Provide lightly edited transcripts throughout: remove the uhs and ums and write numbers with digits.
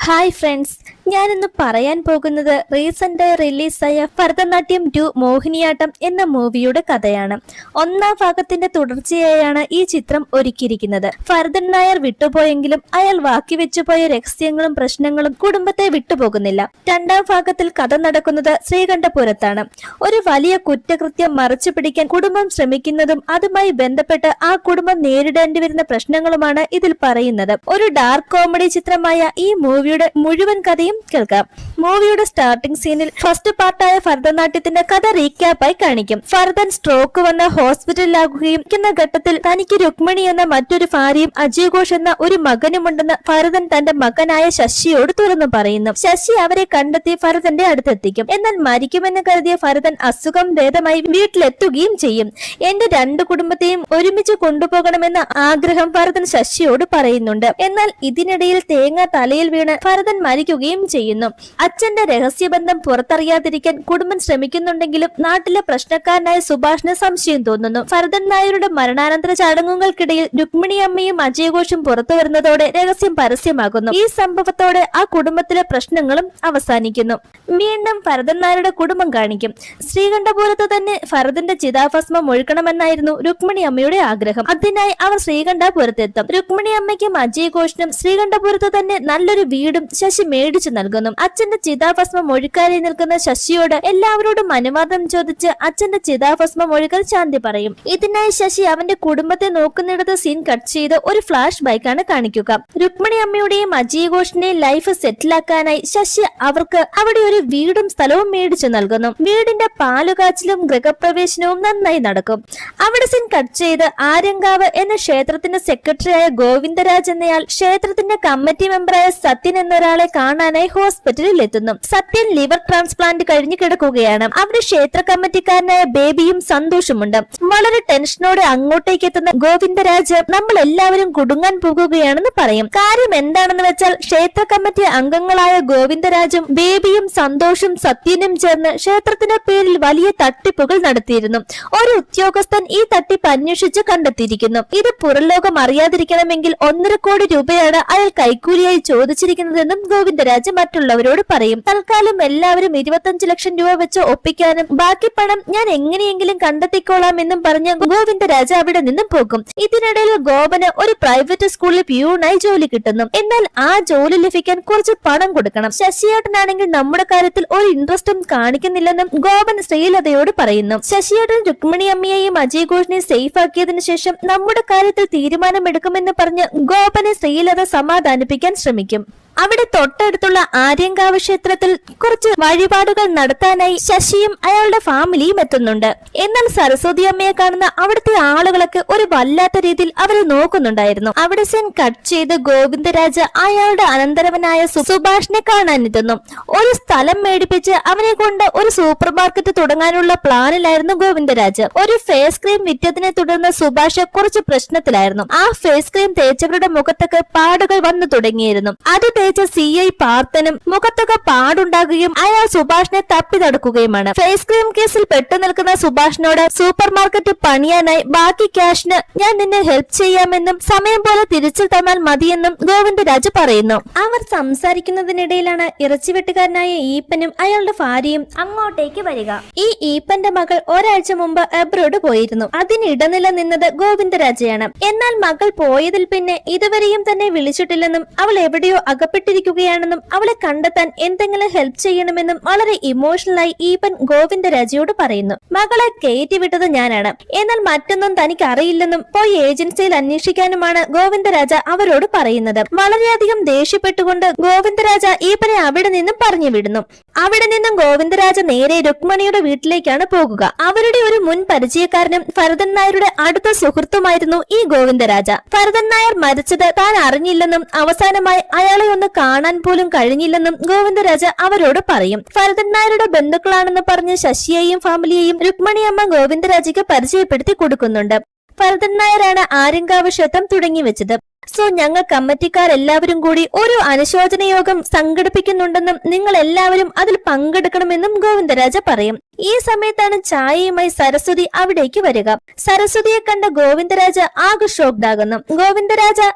Hi friends, ഞാനിന്ന് പറയാൻ പോകുന്നത് റീസെന്റായി റിലീസായ ഭരതനാട്യം 2 മോഹിനിയാട്ടം എന്ന മൂവിയുടെ കഥയാണ്. ഒന്നാം ഭാഗത്തിന്റെ തുടർച്ചയായാണ് ഈ ചിത്രം ഒരുക്കിയിരിക്കുന്നത്. ഭരതൻ നായർ വിട്ടുപോയെങ്കിലും അയാൾ വാക്കി വെച്ചുപോയ രഹസ്യങ്ങളും പ്രശ്നങ്ങളും കുടുംബത്തെ വിട്ടുപോകുന്നില്ല. രണ്ടാം ഭാഗത്തിൽ കഥ നടക്കുന്നത് ശ്രീകണ്ഠപുരത്താണ്. ഒരു വലിയ കുറ്റകൃത്യം മറച്ചു പിടിക്കാൻ കുടുംബം ശ്രമിക്കുന്നതും അതുമായി ബന്ധപ്പെട്ട് ആ കുടുംബം നേരിടേണ്ടി വരുന്ന പ്രശ്നങ്ങളുമാണ് ഇതിൽ പറയുന്നത്. ഒരു ഡാർക്ക് കോമഡി ചിത്രമായ ഈ മൂവിയുടെ മുഴുവൻ കഥയും കേൾക്കാം. മൂവിയുടെ സ്റ്റാർട്ടിംഗ് സീനിൽ ഫസ്റ്റ് പാർട്ടായ ഭരതനാട്യത്തിന്റെ കഥ റീക്യാപ്പായി കാണിക്കും. ഭരതൻ സ്ട്രോക്ക് വന്ന ഹോസ്പിറ്റലിലാകുകയും ഘട്ടത്തിൽ തനിക്ക് രുക്മിണി എന്ന മറ്റൊരു ഭാര്യയും അജയ് ഘോഷ് എന്ന ഒരു മകനുമുണ്ടെന്ന് ഭരതൻ തന്റെ മകനായ ശശിയോട് തുറന്നു പറയുന്നു. ശശി അവരെ കണ്ടെത്തി ഭരതന്റെ അടുത്തെത്തിക്കും. എന്നാൽ മരിക്കുമെന്ന് കരുതിയ ഭരതൻ അസുഖം ഭേദമായി വീട്ടിലെത്തുകയും ചെയ്യും. എന്റെ രണ്ടു കുടുംബത്തെയും ഒരുമിച്ച് കൊണ്ടുപോകണമെന്ന ആഗ്രഹം ഭരതൻ ശശിയോട് പറയുന്നുണ്ട്. എന്നാൽ ഇതിനിടയിൽ തേങ്ങ തലയിൽ വീണ് ഭരതൻ മരിക്കുകയും ചെയ്യുന്നു. അച്ഛന്റെ രഹസ്യബന്ധം പുറത്തറിയാതിരിക്കാൻ കുടുംബം ശ്രമിക്കുന്നുണ്ടെങ്കിലും നാട്ടിലെ പ്രശ്നക്കാരനായ സുഭാഷിന് സംശയം തോന്നുന്നു. ഭരതൻ നായരുടെ മരണാനന്തര ചടങ്ങുകൾക്കിടയിൽ രുക്മിണി അമ്മയും അജയ് ഘോഷും പുറത്തു വരുന്നതോടെ രഹസ്യം പരസ്യമാകുന്നു. ഈ സംഭവത്തോടെ ആ കുടുംബത്തിലെ പ്രശ്നങ്ങളും അവസാനിക്കുന്നു. വീണ്ടും ഭരതൻ നായരുടെ കുടുംബം കാണിക്കും. ശ്രീകണ്ഠപുരത്ത് തന്നെ ഭരതന്റെ ചിതാഭസ്മം ഒഴുക്കണമെന്നായിരുന്നു രുക്മിണി അമ്മയുടെ ആഗ്രഹം. അതിനായി അവർ ശ്രീകണ്ഠപുരത്തെത്തും. രുക്മിണി അമ്മയ്ക്കും അജയ് ഘോഷിനും ശ്രീകണ്ഠപുരത്ത് തന്നെ നല്ലൊരു വീടും ശശി മേടിച്ചു നൽകുന്നു. അച്ഛന്റെ ചിതാഭസ്മം ഒഴുക്കാതെ നിൽക്കുന്ന ശശിയോട് എല്ലാവരോടും അനുവാദം ചോദിച്ച് അച്ഛന്റെ ചിതാഭസ്മം ഒഴുകാൻ ശാന്തി പറയും. ഇതിനായി ശശി അവന്റെ കുടുംബത്തെ നോക്കുന്നിടത്ത് സീൻ കട്ട് ചെയ്ത് ഒരു ഫ്ലാഷ് ബാക്കാണ് കാണിക്കുക. രുക്മിണി അമ്മയുടെയും അജയ് ഘോഷിന്റെയും ലൈഫ് സെറ്റിലാക്കാനായി ശശി അവർക്ക് അവിടെ ഒരു വീടും സ്ഥലവും മേടിച്ചു നൽകുന്നു. വീടിന്റെ പാലുകാച്ചിലും ഗൃഹപ്രവേശനവും നന്നായി നടക്കും. അവിടെ സീൻ കട്ട് ചെയ്ത് ആര്യങ്കാവ് എന്ന ക്ഷേത്രത്തിന്റെ സെക്രട്ടറിയായ ഗോവിന്ദരാജ് എന്നയാൾ ക്ഷേത്രത്തിന്റെ കമ്മിറ്റി മെമ്പറായ സത്യൻ എന്നൊരാളെ കാണാനായി ഹോസ്പിറ്റലിൽ എത്തുന്നു. സത്യൻ ലിവർ ട്രാൻസ്പ്ലാന്റ് കഴിഞ്ഞു കിടക്കുകയാണ്. അവിടെ ക്ഷേത്ര കമ്മിറ്റിക്കാരനായ ബേബിയും സന്തോഷമുണ്ട്. വളരെ ടെൻഷനോടെ അങ്ങോട്ടേക്ക് എത്തുന്ന ഗോവിന്ദരാജ് നമ്മൾ എല്ലാവരും കുടുങ്ങാൻ പോകുകയാണെന്ന് പറയും. കാര്യം എന്താണെന്ന് വെച്ചാൽ ക്ഷേത്ര കമ്മിറ്റി അംഗങ്ങളായ ഗോവിന്ദരാജും ബേബിയും സന്തോഷും സത്യനും ചേർന്ന് ക്ഷേത്രത്തിന്റെ പേരിൽ വലിയ തട്ടിപ്പുകൾ നടത്തിയിരുന്നു. ഒരു ഉദ്യോഗസ്ഥൻ ഈ തട്ടിപ്പ് അന്വേഷിച്ച് കണ്ടെത്തിയിരിക്കുന്നു. ഇത് പുറംലോകം അറിയാതിരിക്കണമെങ്കിൽ 1.5 കോടി രൂപയാണ് അയാൾ കൈക്കൂലിയായി ചോദിച്ചിരിക്കുന്നതെന്നും ഗോവിന്ദരാജ് മറ്റുള്ളവരോട് പറയും. തൽക്കാലം എല്ലാവരും 25 ലക്ഷം രൂപ വെച്ച് ഒപ്പിക്കാനും ബാക്കി പണം ഞാൻ എങ്ങനെയെങ്കിലും കണ്ടെത്തിക്കോളാം എന്നും പറഞ്ഞ് ഗോവിന്ദരാജ് അവിടെ നിന്നും പോകും. ഇതിനിടയിൽ ഗോപന് ഒരു പ്രൈവറ്റ് സ്കൂളിൽ പ്യൂണായി ജോലി കിട്ടുന്നു. എന്നാൽ ആ ജോലി ലഭിക്കാൻ കുറച്ച് പണം കൊടുക്കണം. ശശിയേട്ടനാണെങ്കിൽ നമ്മുടെ കാര്യത്തിൽ ഒരു ഇൻട്രസ്റ്റും കാണിക്കുന്നില്ലെന്നും ഗോപൻ ശ്രീലതയോട് പറയുന്നു. ശശിയേട്ടൻ രുക്മിണി അമ്മയെയും അജയ് ഘോഷിനെയും സേഫ് ആക്കിയതിനു ശേഷം നമ്മുടെ കാര്യത്തിൽ തീരുമാനമെടുക്കുമെന്ന് പറഞ്ഞ് ഗോപനെ ശ്രീലത സമാധാനിപ്പിക്കാൻ ശ്രമിക്കും. അവിടെ തൊട്ടടുത്തുള്ള ആര്യങ്കാവ് ക്ഷേത്രത്തിൽ കുറച്ച് വഴിപാടുകൾ നടത്താനായി ശശിയും അയാളുടെ ഫാമിലിയും എത്തുന്നുണ്ട്. എന്നാൽ സരസ്വതി അമ്മയെ കാണുന്ന അവിടുത്തെ ആളുകളൊക്കെ ഒരു വല്ലാത്ത രീതിയിൽ അവരെ നോക്കുന്നുണ്ടായിരുന്നു. അവിടെ സീൻ കട്ട് ചെയ്ത് ഗോവിന്ദരാജ് അയാളുടെ അനന്തരവനായ സുഭാഷിനെ കാണാനെത്തുന്നു. ഒരു സ്ഥലം മേടിപ്പിച്ച് അവനെ കൊണ്ട് ഒരു സൂപ്പർ മാർക്കറ്റ് തുടങ്ങാനുള്ള പ്ലാനിലായിരുന്നു ഗോവിന്ദരാജ്. ഒരു ഫേസ് ക്രീം വിറ്റതിനെ തുടർന്ന് സുഭാഷ് കുറച്ച് പ്രശ്നത്തിലായിരുന്നു. ആ ഫേസ് ക്രീം തേച്ചവരുടെ മുഖത്തൊക്കെ പാടുകൾ വന്നു തുടങ്ങിയിരുന്നു. അത് CI പാർത്തനും മുഖത്തൊക്കെ പാടുണ്ടാകുകയും അയാൾ സുഭാഷിനെ തപ്പി നടക്കുകയുമാണ്. ഫേസ് ക്രീം കേസിൽ പെട്ടു നിൽക്കുന്ന സുഭാഷിനോട് സൂപ്പർ മാർക്കറ്റ് പണിയാനായി ബാക്കി ക്യാഷിന് ഞാൻ നിന്നെ ഹെൽപ്പ് ചെയ്യാമെന്നും സമയം പോലെ തിരിച്ചു തന്നാൽ മതിയെന്നും ഗോവിന്ദരാജ് പറയുന്നു. അവർ സംസാരിക്കുന്നതിനിടയിലാണ് ഇറച്ചിവെട്ടുകാരനായ ഈപ്പനും അയാളുടെ ഭാര്യയും അങ്ങോട്ടേക്ക് വരിക. ഈ ഈപ്പന്റെ മകൾ ഒരാഴ്ച മുമ്പ് എബ്രോഡ് പോയിരുന്നു. അതിനിടനില നിന്നത് ഗോവിന്ദരാജയാണ്. എന്നാൽ മകൾ പോയതിൽ പിന്നെ ഇതുവരെയും തന്നെ വിളിച്ചിട്ടില്ലെന്നും അവൾ എവിടെയോ ിരിക്കുകയാണെന്നും അവളെ കണ്ടെത്താൻ എന്തെങ്കിലും ഹെൽപ്പ് ചെയ്യണമെന്നും വളരെ ഇമോഷണലായി ഈപ്പൻ ഗോവിന്ദരാജയോട് പറയുന്നു. മകളെ കയറ്റിവിട്ടത് ഞാനാണ്, എന്നാൽ മറ്റൊന്നും തനിക്ക് അറിയില്ലെന്നും പോയി ഏജൻസിയിൽ അന്വേഷിക്കാനുമാണ് ഗോവിന്ദരാജ അവരോട് പറയുന്നത്. വളരെയധികം ദേഷ്യപ്പെട്ടുകൊണ്ട് ഗോവിന്ദരാജ ഈപ്പനെ അവിടെ നിന്നും പറഞ്ഞു വിടുന്നു. അവിടെ നിന്നും ഗോവിന്ദരാജ നേരെ രുക്മിണിയുടെ വീട്ടിലേക്കാണ് പോകുക. അവരുടെ ഒരു മുൻ പരിചയക്കാരനും ഭരതൻ നായരുടെ അടുത്ത സുഹൃത്തുമായിരുന്നു ഈ ഗോവിന്ദരാജ. ഭരതൻ നായർ മരിച്ചത് താൻ അറിഞ്ഞില്ലെന്നും അവസാനമായി അയാളെ ഒന്ന് കാണാൻ പോലും കഴിഞ്ഞില്ലെന്നും ഗോവിന്ദരാജ അവരോട് പറയും. ഭരതൻ നായരുടെ ബന്ധുക്കളാണെന്ന് പറഞ്ഞ് ശശിയെയും ഫാമിലിയെയും രുക്മിണി അമ്മ ഗോവിന്ദരാജയ്ക്ക് പരിചയപ്പെടുത്തി കൊടുക്കുന്നുണ്ട്. ഭരതൻ നായരാണ് ആര്യങ്കാവ് ക്ഷേത്രം തുടങ്ങി വെച്ചത്. സോ ഞങ്ങൾ കമ്മിറ്റിക്കാരെല്ലാവരും കൂടി ഒരു അനുശോചന യോഗം സംഘടിപ്പിക്കുന്നുണ്ടെന്നും നിങ്ങൾ എല്ലാവരും അതിൽ പങ്കെടുക്കണമെന്നും ഗോവിന്ദരാജ പറയും. ഈ സമയത്താണ് ചായയുമായി സരസ്വതി അവിടേക്ക് വരിക. സരസ്വതിയെ കണ്ട ഗോവിന്ദരാജ ആകെ ഷോക്ഡ് ആകുന്നു. ഗോവിന്ദരാജ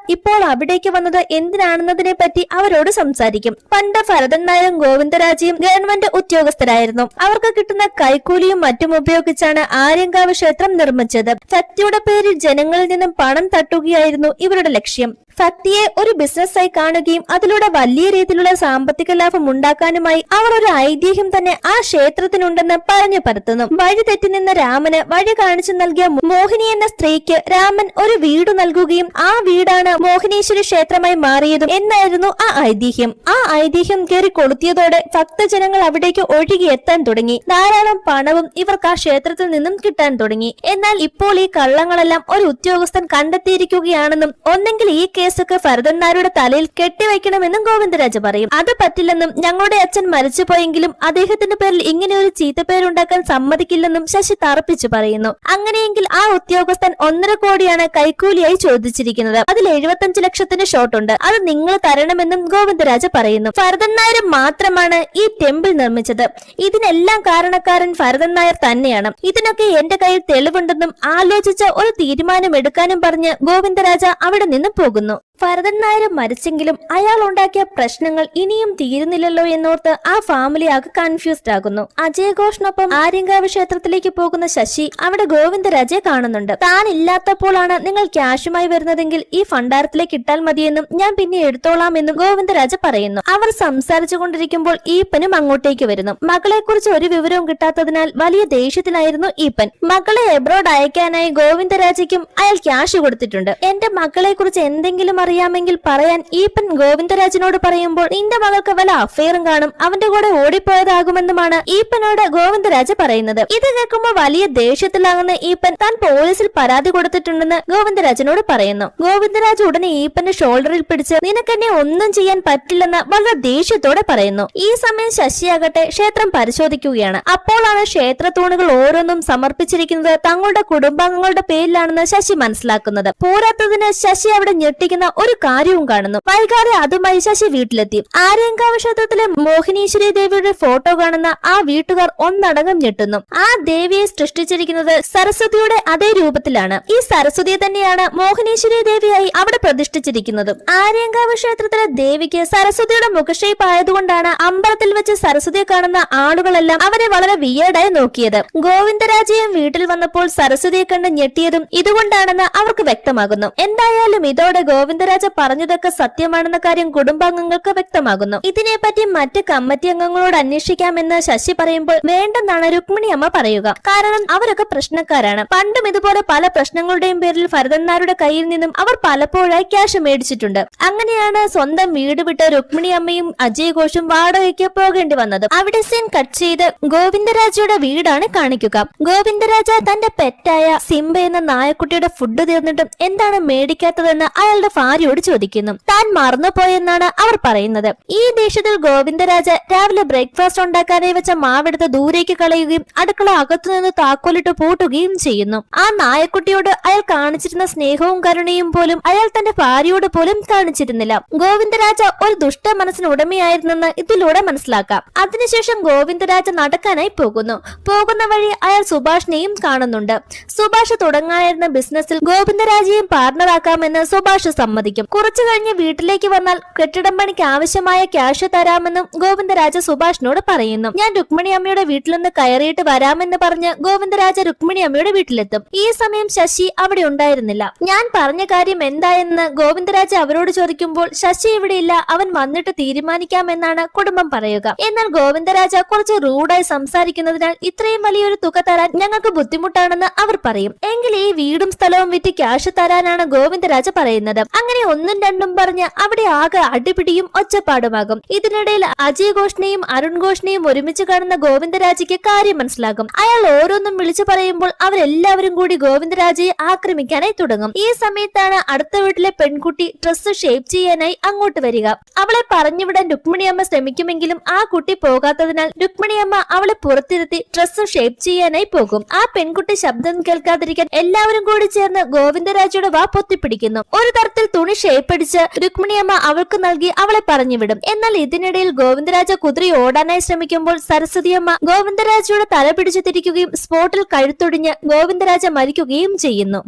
ഇപ്പോൾ അവിടേക്ക് വന്നത് എന്തിനാണെന്നതിനെ പറ്റി അവരോട് സംസാരിക്കും. പണ്ട് ഭരതൻ നായരും ഗോവിന്ദരാജയും ഗവൺമെന്റ് ഉദ്യോഗസ്ഥരായിരുന്നു. അവർക്ക് കിട്ടുന്ന കൈക്കൂലിയും മറ്റും ഉപയോഗിച്ചാണ് ആര്യങ്കാവ് ക്ഷേത്രം നിർമ്മിച്ചത്. ഭക്തിയുടെ പേരിൽ ജനങ്ങളിൽ നിന്നും പണം തട്ടുകയായിരുന്നു ഇവരുടെ ലക്ഷ്യം. ഭക്തിയെ ഒരു ബിസിനസ്സായി കാണുകയും അതിലൂടെ വലിയ രീതിയിലുള്ള സാമ്പത്തിക ലാഭം ഉണ്ടാക്കാനുമായി അവർ ഒരു ഐതിഹ്യം തന്നെ ആ ക്ഷേത്രത്തിനുണ്ടെന്ന് പറഞ്ഞു പരത്തുന്നു. വഴി തെറ്റി നിന്ന രാമന് വഴി കാണിച്ചു നൽകിയ മോഹിനി എന്ന സ്ത്രീക്ക് രാമൻ ഒരു വീട് നൽകുകയും ആ വീടാണ് മോഹിനീശ്വരി ക്ഷേത്രമായി മാറിയതും എന്നായിരുന്നു ആ ഐതിഹ്യം. ആ ഐതിഹ്യം കയറി കൊളുത്തിയതോടെ ഭക്തജനങ്ങൾ അവിടേക്ക് ഒഴുകിയെത്താൻ തുടങ്ങി. ധാരാളം പണവും ഇവർക്ക് ആ ക്ഷേത്രത്തിൽ നിന്നും കിട്ടാൻ തുടങ്ങി. എന്നാൽ ഇപ്പോൾ ഈ കള്ളങ്ങളെല്ലാം ഒരു ഉദ്യോഗസ്ഥൻ കണ്ടെത്തിയിരിക്കുകയാണെന്നും ഒന്നെങ്കിൽ ഈ കേസൊക്കെ ഭരതൻ നായരുടെ തലയിൽ കെട്ടിവെക്കണമെന്നും ഗോവിന്ദരാജ പറയും. അത് പറ്റില്ലെന്നും ഞങ്ങളുടെ അച്ഛൻ മരിച്ചുപോയെങ്കിലും അദ്ദേഹത്തിന്റെ പേരിൽ ഇങ്ങനെ ഒരു ചീത്തപ്പേരുണ്ടാക്കാൻ സമ്മതിക്കില്ലെന്നും ശശി തറപ്പിച്ചു പറയുന്നു. അങ്ങനെയെങ്കിൽ ആ ഉദ്യോഗസ്ഥൻ 1.5 കോടിയാണ് കൈക്കൂലിയായി ചോദിച്ചിരിക്കുന്നത്. അതിൽ 75 ലക്ഷത്തിന് ഷോട്ടുണ്ട്. അത് നിങ്ങൾ തരണമെന്നും ഗോവിന്ദരാജ പറയുന്നു. ഭരതൻ നായർ മാത്രമാണ് ഈ ടെമ്പിൾ നിർമ്മിച്ചത്. ഇതിനെല്ലാം കാരണക്കാരൻ ഭരതൻ നായർ തന്നെയാണ്. ഇതിനൊക്കെ എന്റെ കയ്യിൽ തെളിവുണ്ടെന്നും ആലോചിച്ച ഒരു തീരുമാനം എടുക്കാനും പറഞ്ഞ് ഗോവിന്ദരാജ അവിടെ നിന്ന് പോകുന്നു. ഭരതൻ നായർ മരിച്ചെങ്കിലും അയാൾ ഉണ്ടാക്കിയ പ്രശ്നങ്ങൾ ഇനിയും തീരുന്നില്ലല്ലോ എന്നോർത്ത് ആ ഫാമിലി ആകെ കൺഫ്യൂസ്ഡ് ആകുന്നു. അജയ് ഘോഷിനൊപ്പം ആര്യങ്കാവ് ക്ഷേത്രത്തിലേക്ക് പോകുന്ന ശശി അവിടെ ഗോവിന്ദരാജയെ കാണുന്നുണ്ട്. താൻ ഇല്ലാത്തപ്പോഴാണ് നിങ്ങൾ ക്യാഷുമായി വരുന്നതെങ്കിൽ ഈ ഭണ്ഡാരത്തിലേക്ക് ഇട്ടാൽ മതിയെന്നും ഞാൻ പിന്നെ എടുത്തോളാം എന്നും ഗോവിന്ദരാജ പറയുന്നു. അവർ സംസാരിച്ചു കൊണ്ടിരിക്കുമ്പോൾ ഈപ്പനും അങ്ങോട്ടേക്ക് വരുന്നു. മകളെ കുറിച്ച് ഒരു വിവരവും കിട്ടാത്തതിനാൽ വലിയ ദേഷ്യത്തിലായിരുന്നു ഈപ്പൻ. മകളെ എബ്രോഡ് അയക്കാനായി ഗോവിന്ദരാജയ്ക്കും അയാൾ ക്യാഷ് കൊടുത്തിട്ടുണ്ട്. എന്റെ മകളെ കുറിച്ച് എന്തെങ്കിലും അറിയാമെങ്കിൽ പറയാൻ ഈപ്പൻ ഗോവിന്ദരാജിനോട് പറയുമ്പോൾ നിന്റെ മകൾക്ക് വല്ല അഫെയറും കാണും, അവന്റെ കൂടെ ഓടിപ്പോയതാകുമെന്നുമാണ് ഈപ്പനോട് ഗോവിന്ദരാജ പറയുന്നത്. ഇത് കേൾക്കുമ്പോൾ വലിയ ദേഷ്യത്തിലാകുന്ന ഈപ്പൻ താൻ പോലീസിൽ പരാതി കൊടുത്തിട്ടുണ്ടെന്ന് ഗോവിന്ദരാജനോട് പറയുന്നു. ഗോവിന്ദരാജ് ഉടനെ ഈപ്പന്റെ ഷോൾഡറിൽ പിടിച്ച് നിനക്കെന്നെ ഒന്നും ചെയ്യാൻ പറ്റില്ലെന്ന് വളരെ ദേഷ്യത്തോടെ പറയുന്നു. ഈ സമയം ശശിയാകട്ടെ ക്ഷേത്രം പരിശോധിക്കുകയാണ്. അപ്പോഴാണ് ക്ഷേത്ര തൂണുകൾ ഓരോന്നും സമർപ്പിച്ചിരിക്കുന്നത് തങ്ങളുടെ കുടുംബാംഗങ്ങളുടെ പേരിലാണെന്ന് ശശി മനസ്സിലാക്കുന്നത്. പോരാത്തതിന് ശശി അവിടെ ഞെട്ടിക്കുന്ന ഒരു കാര്യവും കാണുന്നു. വൈകാതെ അതുമായി ശശി വീട്ടിലെത്തി. ആര്യങ്കാവ് ക്ഷേത്രത്തിലെ മോഹിനീശ്വരി ദേവിയുടെ ഫോട്ടോ കാണുന്ന ആ വീട്ടുകാർ ഒന്നടങ്കം ഞെട്ടുന്നു. ആ ദേവിയെ സൃഷ്ടിച്ചിരിക്കുന്നത് സരസ്വതിയുടെ അതേ രൂപത്തിലാണ്. ഈ സരസ്വതിയെ തന്നെയാണ് മോഹിനീശ്വരി ദേവിയായി അവിടെ പ്രതിഷ്ഠിച്ചിരിക്കുന്നത്. ആര്യങ്കാവ് ക്ഷേത്രത്തിലെ ദേവിക്ക് സരസ്വതിയുടെ മുഖഷേപ്പ് ആയതുകൊണ്ടാണ് അമ്പലത്തിൽ വെച്ച് സരസ്വതിയെ കാണുന്ന ആളുകളെല്ലാം അവരെ വളരെ വിയേർഡായി നോക്കിയത്. ഗോവിന്ദരാജയും വീട്ടിൽ വന്നപ്പോൾ സരസ്വതിയെ കണ്ട് ഞെട്ടിയതും ഇതുകൊണ്ടാണെന്ന് അവർക്ക് വ്യക്തമാകുന്നു. എന്തായാലും ഇതോടെ ഗോവിന്ദരാജ പറഞ്ഞതൊക്കെ സത്യമാണെന്ന കാര്യം കുടുംബാംഗങ്ങൾക്ക് വ്യക്തമാകുന്നു. ഇതിനെപ്പറ്റി മറ്റ് കമ്മിറ്റി അംഗങ്ങളോട് അന്വേഷിക്കാമെന്ന് ശശി പറയുമ്പോൾ വേണ്ടെന്നാണ് രുക്മിണി അമ്മ പറയുക. കാരണം അവരൊക്കെ പ്രശ്നക്കാരാണ്. പണ്ടും ഇതുപോലെ പല പ്രശ്നങ്ങളുടെയും പേരിൽ ഭരതൻ നായരുടെ കയ്യിൽ നിന്നും അവർ പലപ്പോഴായി ക്യാഷ് മേടിച്ചിട്ടുണ്ട്. അങ്ങനെയാണ് സ്വന്തം വീട് വിട്ട് രുക്മിണി അമ്മയും അജയ് ഘോഷും വാടകയ്ക്ക് പോകേണ്ടി വന്നത്. അവിടെ സീൻ കട്ട് ചെയ്ത് ഗോവിന്ദരാജയുടെ വീടാണ് കാണിക്കുക. ഗോവിന്ദരാജ തന്റെ പെറ്റായ സിംബ എന്ന നായക്കുട്ടിയുടെ ഫുഡ് തീർന്നിട്ടും എന്താണ് മേടിക്കാത്തതെന്ന് അയാളുടെ ഭാര്യയോട് ചോദിക്കുന്നു. താൻ മറന്നുപോയെന്നാണ് അവർ പറയുന്നത്. ഈ ദേഷ്യത്തിൽ ഗോവിന്ദരാജ രാവിലെ ബ്രേക്ക്ഫാസ്റ്റ് ഉണ്ടാക്കാനായി വെച്ച മാവെടുത്ത് ദൂരേക്ക് കളയുകയും അടുക്കള അകത്തുനിന്ന് താക്കോലിട്ട് പൂട്ടുകയും ചെയ്യുന്നു. ആ നായക്കുട്ടിയോട് അയാൾ കാണിച്ചിരുന്ന സ്നേഹവും കരുണയും പോലും അയാൾ തന്റെ ഭാര്യയോട് പോലും കാണിച്ചിരുന്നില്ല. ഗോവിന്ദരാജ ഒരു ദുഷ്ട മനസ്സിന് ഉടമയായിരുന്നെന്ന് ഇതിലൂടെ മനസ്സിലാക്കാം. അതിനുശേഷം ഗോവിന്ദരാജ നടക്കാനായി പോകുന്ന വഴി അയാൾ സുഭാഷിനെയും കാണുന്നുണ്ട്. സുഭാഷ് തുടങ്ങാനിരുന്ന ബിസിനസ്സിൽ ഗോവിന്ദരാജയും പാർട്ണറാക്കാമെന്ന് സുഭാഷ് സമ്മതിക്കും. കുറച്ചു കഴിഞ്ഞ് വീട്ടിലേക്ക് വന്നാൽ കെട്ടിടം പണിക്ക് ആവശ്യമായ ക്യാഷ് തരാമെന്നും ഗോവിന്ദരാജ സുഭാഷിനോട് പറയുന്നു. ഞാൻ രുക്മിണി അമ്മയുടെ വീട്ടിൽ നിന്ന് കയറിയിട്ട് വരാമെന്ന് പറഞ്ഞ് ഗോവിന്ദരാജ രുക്മിണി അമ്മയുടെ വീട്ടിലെത്തും. ഈ സമയം ശശി അവിടെ ഉണ്ടായിരുന്നില്ല. ഞാൻ പറഞ്ഞ കാര്യം എന്തായെന്ന് ഗോവിന്ദരാജ അവരോട് ചോദിക്കുമ്പോൾ ശശി ഇവിടെയില്ല, അവൻ വന്നിട്ട് തീരുമാനിക്കാമെന്നാണ് കുടുംബം പറയുക. എന്നാൽ ഗോവിന്ദരാജ കുറച്ച് റൂഡായി സംസാരിക്കുന്നതിനാൽ ഇത്രയും വലിയൊരു തുക തരാൻ ഞങ്ങൾക്ക് ബുദ്ധിമുട്ടാണെന്ന് അവർ പറയും. എങ്കിൽ ഈ വീടും സ്ഥലവും വിറ്റ് ക്യാഷ് തരാനാണ് ഗോവിന്ദരാജ പറയുന്നത്. അങ്ങനെ ഒന്നും രണ്ടും പറഞ്ഞ് അവിടെ ആകെ അടിപിടിയും ഒച്ചപ്പാടുമാകും. ഇതിനിടയിൽ അജയ് ഘോഷിനെയും അരുൺ ഘോഷിനെയും ഒരുമിച്ച് കാണുന്ന ഗോവിന്ദരാജയ്ക്ക് കാര്യം മനസ്സിലാകും. അയാൾ ഓരോന്നും വിളിച്ചു പറയുമ്പോൾ അവരെല്ലാവരും കൂടി ഗോവിന്ദരാജയെ ആക്രമിക്കാനായി തുടങ്ങും. ഈ സമയത്താണ് അടുത്ത വീട്ടിലെ പെൺകുട്ടി ഡ്രസ്സ് ഷേപ്പ് ചെയ്യാനായി അങ്ങോട്ട് വരിക. അവളെ പറഞ്ഞുവിടാൻ രുക്മിണിയമ്മ ശ്രമിക്കുമെങ്കിലും ആ കുട്ടി പോകാത്തതിനാൽ രുക്മിണിയമ്മ അവളെ പുറത്തിരുത്തി ഡ്രസ്സ് ഷേപ്പ് ചെയ്യാനായി പോകും. ആ പെൺകുട്ടി ശബ്ദം കേൾക്കാതിരിക്കാൻ എല്ലാവരും കൂടി ചേർന്ന് ഗോവിന്ദരാജയുടെ വാ പൊത്തിപ്പിടിക്കുന്നു. ഒരു തരത്തിൽ തുണി ഷേപ്പടിച്ച് രുക്മിണിയമ്മ അവൾക്ക് നൽകി അവളെ പറഞ്ഞുവിടും. എന്നാൽ ഇതിനിടയിൽ ഗോവിന്ദരാജ കുതിരി ഓടാനായി ശ്രമിക്കുമ്പോൾ സരസ്വതിയമ്മ ഗോവിന്ദരാജയുടെ തല പിടിച്ചു തിരിക്കുകയും സ്പോട്ടിൽ കഴുത്തൊടിഞ്ഞ് ഗോവിന്ദരാജ മരിക്കുകയും ചെയ്യുന്നു.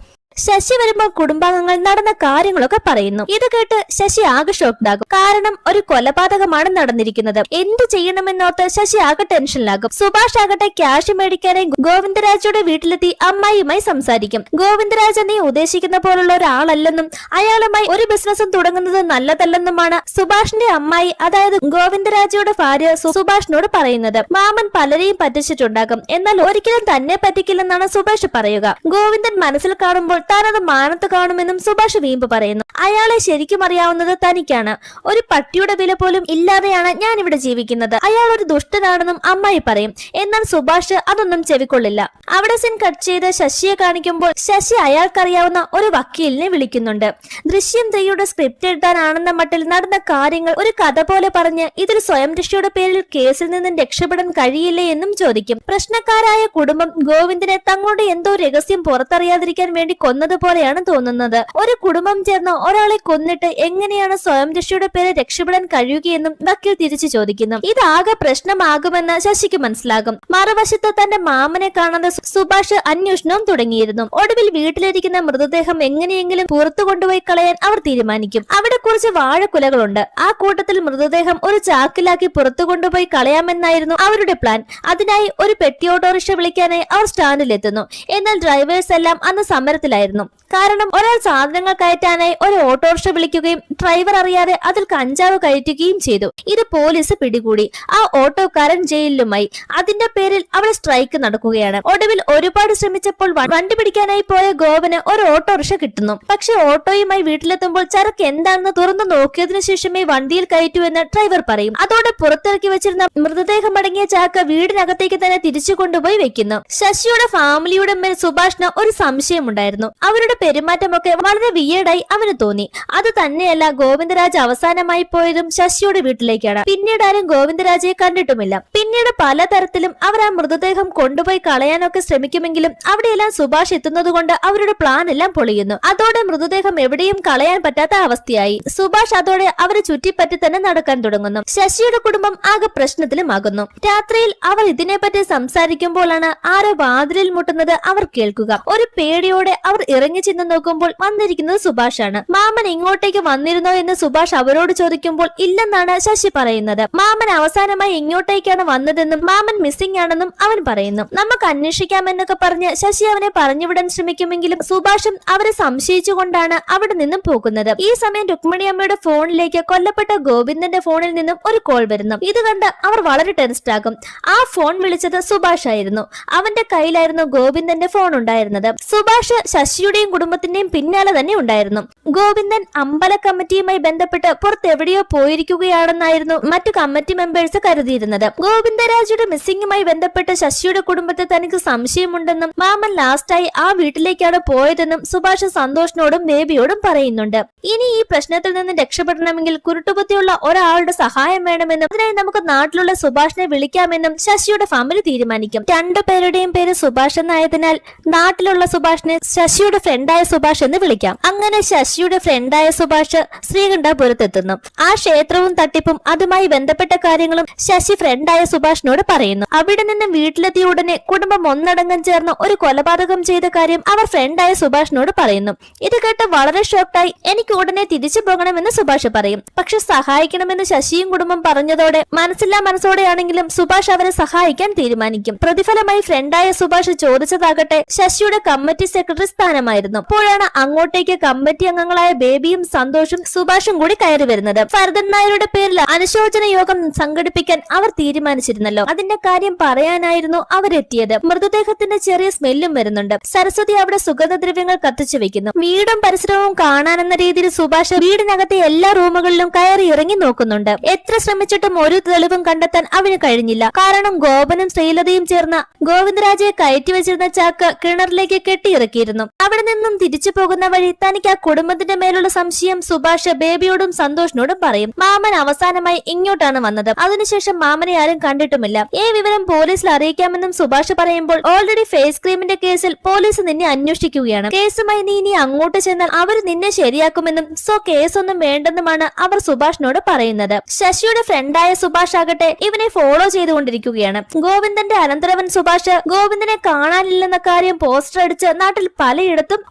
ശശി വരുമ്പോൾ കുടുംബാംഗങ്ങൾ നടന്ന കാര്യങ്ങളൊക്കെ പറയുന്നു. ഇത് കേട്ട് ശശി ആകെ ഷോക്ക്ഡാകും. കാരണം ഒരു കൊലപാതകമാണ് നടന്നിരിക്കുന്നത്. എന്ത് ചെയ്യണമെന്നോർത്ത് ശശി ആകെ ടെൻഷനിലാകും. സുഭാഷ് ആകട്ടെ ക്യാഷ് മേടിക്കാനായി ഗോവിന്ദരാജയുടെ വീട്ടിലെത്തി അമ്മായിയുമായി സംസാരിക്കും. ഗോവിന്ദരാജ നീ ഉദ്ദേശിക്കുന്ന പോലുള്ള ഒരാളല്ലെന്നും അയാളുമായി ഒരു ബിസിനസ്സും തുടങ്ങുന്നത് നല്ലതല്ലെന്നുമാണ് സുഭാഷിന്റെ അമ്മായി, അതായത് ഗോവിന്ദരാജയുടെ ഭാര്യ സുഭാഷിനോട് പറയുന്നത്. മാമൻ പലരെയും പറ്റിച്ചിട്ടുണ്ടാകും, എന്നാൽ ഒരിക്കലും തന്നെ പറ്റിക്കില്ലെന്നാണ് സുഭാഷ് പറയുക. ഗോവിന്ദൻ മനസ്സിൽ കാണുമ്പോൾ താനത് മാനത്ത് കാണുമെന്നും സുഭാഷ് വീമ്പ് പറയുന്നു. അയാളെ ശരിക്കും അറിയാവുന്നത് തനിക്കാണ്. ഒരു പട്ടിയുടെ വില പോലും ഇല്ലാതെയാണ് ഞാൻ ഇവിടെ ജീവിക്കുന്നത്. അയാൾ ഒരു ദുഷ്ടനാണെന്നും അമ്മായി പറയും. എന്നാൽ സുഭാഷ് അതൊന്നും ചെവിക്കൊള്ളില്ല. അവിടെ സീൻ കട്ട് ചെയ്ത് ശശിയെ കാണിക്കുമ്പോൾ ശശി അയാൾക്കറിയാവുന്ന ഒരു വക്കീലിനെ വിളിക്കുന്നുണ്ട്. ദൃശ്യം 3യുടെ സ്ക്രിപ്റ്റ് എഴുതാനാണെന്ന മട്ടിൽ നടന്ന കാര്യങ്ങൾ ഒരു കഥ പോലെ പറഞ്ഞ് ഇതിൽ സ്വയം രക്ഷയുടെ പേരിൽ കേസിൽ നിന്നും രക്ഷപ്പെടാൻ കഴിയില്ലേ എന്നും ചോദിക്കും. പ്രശ്നക്കാരായ കുടുംബം ഗോവിന്ദനെ തങ്ങളുടെ എന്തോ രഹസ്യം പുറത്തറിയാതിരിക്കാൻ വേണ്ടി കൊന്നതുപോലെയാണ് തോന്നുന്നത്. ഒരു കുടുംബം ചേർന്ന് ഒരാളെ കൊന്നിട്ട് എങ്ങനെയാണ് സ്വയം രക്ഷയുടെ പേര് രക്ഷപ്പെടാൻ കഴിയുകയെന്നും വക്കീൽ തിരിച്ചു ചോദിക്കുന്നു. ഇതാകെ പ്രശ്നമാകുമെന്ന് ശശിക്ക് മനസ്സിലാകും. മറുവശത്ത് തന്റെ മാമനെ കാണാതെ സുഭാഷ് അന്വേഷണവും തുടങ്ങിയിരുന്നു. ഒടുവിൽ വീട്ടിലിരിക്കുന്ന മൃതദേഹം എങ്ങനെയെങ്കിലും പുറത്തു കൊണ്ടുപോയി കളയാൻ അവർ തീരുമാനിക്കും. അവിടെ കുറച്ച് വാഴക്കുലകളുണ്ട്. ആ കൂട്ടത്തിൽ മൃതദേഹം ഒരു ചാക്കിലാക്കി പുറത്തു കൊണ്ടുപോയി കളയാമെന്നായിരുന്നു അവരുടെ പ്ലാൻ. അതിനായി ഒരു പെട്ടി ഓട്ടോറിക്ഷ വിളിക്കാനായി അവർ സ്റ്റാൻഡിലെത്തുന്നു. എന്നാൽ ഡ്രൈവേഴ്സ് എല്ലാം അന്ന് സമരത്തിലായിരുന്നു. കാരണം ഒരാൾ സാധനങ്ങൾ കയറ്റാനായി ഒരു ഓട്ടോറിക്ഷ വിളിക്കുകയും ഡ്രൈവർ അറിയാതെ അതിൽ കഞ്ചാവ് കയറ്റുകയും ചെയ്തു. ഇത് പോലീസ് പിടികൂടി. ആ ഓട്ടോക്കാരൻ ജയിലിലുമായി. അതിന്റെ പേരിൽ അവിടെ സ്ട്രൈക്ക് നടക്കുകയാണ്. ഒടുവിൽ ഒരുപാട് ശ്രമിച്ചപ്പോൾ വണ്ടി പിടിക്കാനായി പോയ ഗോവന് ഒരു ഓട്ടോറിക്ഷ കിട്ടുന്നു. പക്ഷെ ഓട്ടോയുമായി വീട്ടിലെത്തുമ്പോൾ ചരക്ക് എന്താണെന്ന് തുറന്നു നോക്കിയതിനു ശേഷമേ വണ്ടിയിൽ കയറ്റൂ എന്ന് ഡ്രൈവർ പറയും. അതോടെ പുറത്തിറക്കി വെച്ചിരുന്ന മൃതദേഹം അടങ്ങിയ ചാക്ക് വീടിനകത്തേക്ക് തന്നെ തിരിച്ചു കൊണ്ടുപോയി വെക്കുന്നു. ശശിയുടെ ഫാമിലിയുടെ മേൽ സുഭാഷിന് ഒരു സംശയമുണ്ടായിരുന്നു. അവരുടെ പെരുമാറ്റമൊക്കെ വളരെ വിയേർഡായി അവന് തോന്നി. അത് തന്നെയല്ല, ഗോവിന്ദരാജ് അവസാനമായി പോയതും ശശിയുടെ വീട്ടിലേക്കാണ്. പിന്നീട് ആരും ഗോവിന്ദരാജയെ കണ്ടിട്ടുമില്ല. പിന്നീട് പലതരത്തിലും അവർ ആ മൃതദേഹം കൊണ്ടുപോയി കളയാനൊക്കെ ശ്രമിക്കുമെങ്കിലും അവിടെയെല്ലാം സുഭാഷ് എത്തുന്നതുകൊണ്ട് അവരുടെ പ്ലാൻ എല്ലാം പൊളിയുന്നു. അതോടെ മൃതദേഹം എവിടെയും കളയാൻ പറ്റാത്ത അവസ്ഥയായി. സുഭാഷ് അതോടെ അവരെ ചുറ്റിപ്പറ്റി തന്നെ നടക്കാൻ തുടങ്ങുന്നു. ശശിയുടെ കുടുംബം ആകെ പ്രശ്നത്തിലുമാകുന്നു. രാത്രിയിൽ അവർ ഇതിനെപ്പറ്റി സംസാരിക്കുമ്പോഴാണ് ആരോ വാതിലിൽ മുട്ടുന്നത് അവർ കേൾക്കുക. ഒരു പേടിയോടെ അവർ ഇറങ്ങി ചെന്ന് നോക്കുമ്പോൾ വന്നിരിക്കുന്നത് സുഭാഷാണ്. മാമൻ ഇങ്ങോട്ടേക്ക് വന്നിരുന്നോ എന്ന് സുഭാഷ് അവരോട് ചോദിക്കുമ്പോൾ ഇല്ലെന്നാണ് ശശി പറയുന്നത്. മാമൻ അവസാനമായി ഇങ്ങോട്ടേക്കാണ് വന്നതെന്നും മാമൻ മിസ്സിംഗ് ആണെന്നും അവൻ പറയുന്നു. നമുക്ക് അന്വേഷിക്കാമെന്നൊക്കെ പറഞ്ഞ് ശശി അവനെ പറഞ്ഞുവിടാൻ ശ്രമിക്കുമെങ്കിലും സുഭാഷും അവരെ സംശയിച്ചുകൊണ്ടാണ് അവിടെ നിന്നും പോകുന്നത്. ഈ സമയം രുക്മിണിയമ്മയുടെ ഫോണിലേക്ക് കൊല്ലപ്പെട്ട ഗോവിന്ദന്റെ ഫോണിൽ നിന്നും ഒരു കോൾ വരുന്നു. ഇത് കണ്ട് അവർ വളരെ ടെൻസ്ഡ് ആകും. ആ ഫോൺ വിളിച്ചത് സുഭാഷ് ആയിരുന്നു. അവന്റെ കയ്യിലായിരുന്നു ഗോവിന്ദന്റെ ഫോൺ ഉണ്ടായിരുന്നത്. സുഭാഷ് ശശിയുടെയും കുടുംബത്തിന്റെയും പിന്നാലെ തന്നെ ഉണ്ടായിരുന്നു. ഗോവിന്ദൻ അമ്പല കമ്മിറ്റിയുമായി ബന്ധപ്പെട്ട് പുറത്തെവിടെയോ പോയിരിക്കുകയാണെന്നായിരുന്നു മറ്റു കമ്മിറ്റി മെമ്പേഴ്സ് കരുതിയിരുന്നത്. ഗോവിന്ദരാജയുടെ മിസ്സിംഗുമായി ബന്ധപ്പെട്ട് ശശിയുടെ കുടുംബത്തെ തനിക്ക് സംശയമുണ്ടെന്നും മാമൻ ലാസ്റ്റായി ആ വീട്ടിലേക്കാണ് പോയതെന്നും സുഭാഷ് സന്തോഷിനോടും ബേബിയോടും പറയുന്നുണ്ട്. ഇനി ഈ പ്രശ്നത്തിൽ നിന്ന് രക്ഷപ്പെടണമെങ്കിൽ കുരുട്ടുബുദ്ധിയുള്ള ഒരാളുടെ സഹായം വേണമെന്നും അതിനായി നമുക്ക് നാട്ടിലുള്ള സുഭാഷിനെ വിളിക്കാമെന്നും ശശിയുടെ ഫാമിലി തീരുമാനിക്കും. രണ്ടുപേരുടെയും പേര് സുഭാഷ് എന്നായതിനാൽ നാട്ടിലുള്ള സുഭാഷിനെ ശശിയുടെ ഫ്രണ്ടായ സുഭാഷ് എന്ന് വിളിക്കാം. അങ്ങനെ ശശിയുടെ ഫ്രണ്ടായ സുഭാഷ് ശ്രീകണ്ഠപുരത്തെത്തുന്നു. ആ ക്ഷേത്രവും തട്ടിപ്പും അതുമായി ബന്ധപ്പെട്ട കാര്യങ്ങളും ശശി ഫ്രണ്ടായ സുഭാഷിനോട് പറയുന്നു. അവിടെ നിന്നും വീട്ടിലെത്തിയ ഉടനെ കുടുംബം ഒന്നടങ്കം ചേർന്ന് ഒരു കൊലപാതകം ചെയ്ത കാര്യം അവർ ഫ്രണ്ടായ സുഭാഷിനോട് പറയുന്നു. ഇത് കേട്ട് വളരെ ഷോക്ക്ഡായി എനിക്ക് ഉടനെ തിരിച്ചു പോകണമെന്ന് സുഭാഷ് പറയും. പക്ഷെ സഹായിക്കണമെന്ന് ശശിയും കുടുംബം പറഞ്ഞതോടെ മനസ്സില്ലാ മനസ്സോടെയാണെങ്കിലും സുഭാഷ് അവരെ സഹായിക്കാൻ തീരുമാനിക്കും. പ്രതിഫലമായി ഫ്രണ്ടായ സുഭാഷ് ചോദിച്ചതാകട്ടെ ശശിയുടെ കമ്മിറ്റി സെക്രട്ടറി സ്ഥാനമായിരുന്നു. അപ്പോഴാണ് അങ്ങോട്ടേക്ക് കമ്മിറ്റി അംഗങ്ങളായ ബേബിയും സന്തോഷും സുഭാഷും കൂടി കയറി വരുന്നത്. ഭരതൻ നായരുടെ പേരിൽ അനുശോചന യോഗം സംഘടിപ്പിക്കാൻ അവർ തീരുമാനിച്ചിരുന്നല്ലോ. അതിന്റെ കാര്യം പറയാനായിരുന്നു അവരെത്തിയത്. മൃതദേഹത്തിന്റെ ചെറിയ സ്മെല്ലും വരുന്നുണ്ട്. സരസ്വതി അവിടെ സുഗന്ധദ്രവ്യങ്ങൾ കത്തിച്ചു വെക്കുന്നു. വീടും പരിസരവും കാണാനെന്ന രീതിയിൽ സുഭാഷ് വീടിനകത്തെ എല്ലാ റൂമുകളിലും കയറി ഇറങ്ങി നോക്കുന്നുണ്ട്. എത്ര ശ്രമിച്ചിട്ടും ഒരു തെളിവും കണ്ടെത്താൻ അവന് കഴിഞ്ഞില്ല. കാരണം ഗോപനും ശ്രീലതയും ചേർന്ന് ഗോവിന്ദരാജയെ കയറ്റി വെച്ചിരുന്ന ചാക്ക് കിണറിലേക്ക് കെട്ടിയിറക്കിയിരുന്നു. അവിടെ നിന്നും തിരിച്ചു പോകുന്ന വഴി തനിക്ക് ആ കുടുംബത്തിന്റെ മേലുള്ള സംശയം സുഭാഷ് ബേബിയോടും സന്തോഷിനോടും പറയും. മാമൻ അവസാനമായി ഇങ്ങോട്ടാണ് വന്നത്. അതിനുശേഷം മാമനെ ആരും കണ്ടിട്ടുമില്ല. ഈ വിവരം പോലീസിൽ അറിയിക്കാമെന്നും സുഭാഷ് പറയുമ്പോൾ ഓൾറെഡി ഫേസ് ക്രീമിന്റെ കേസിൽ പോലീസ് നിന്നെ അന്വേഷിക്കുകയാണ്. കേസുമായി നീ ഇനി അങ്ങോട്ട് ചെന്നാൽ അവർ നിന്നെ ശരിയാക്കുമെന്നും സോ കേസൊന്നും വേണ്ടെന്നുമാണ് അവർ സുഭാഷിനോട് പറയുന്നത്. ശശിയുടെ ഫ്രണ്ടായ സുഭാഷ് ആകട്ടെ ഇവനെ ഫോളോ ചെയ്തുകൊണ്ടിരിക്കുകയാണ്. ഗോവിന്ദന്റെ അനന്തരവൻ സുഭാഷ് ഗോവിന്ദനെ കാണാനില്ലെന്ന കാര്യം പോസ്റ്റർ അടിച്ച് നാട്ടിൽ പലയിടത്തും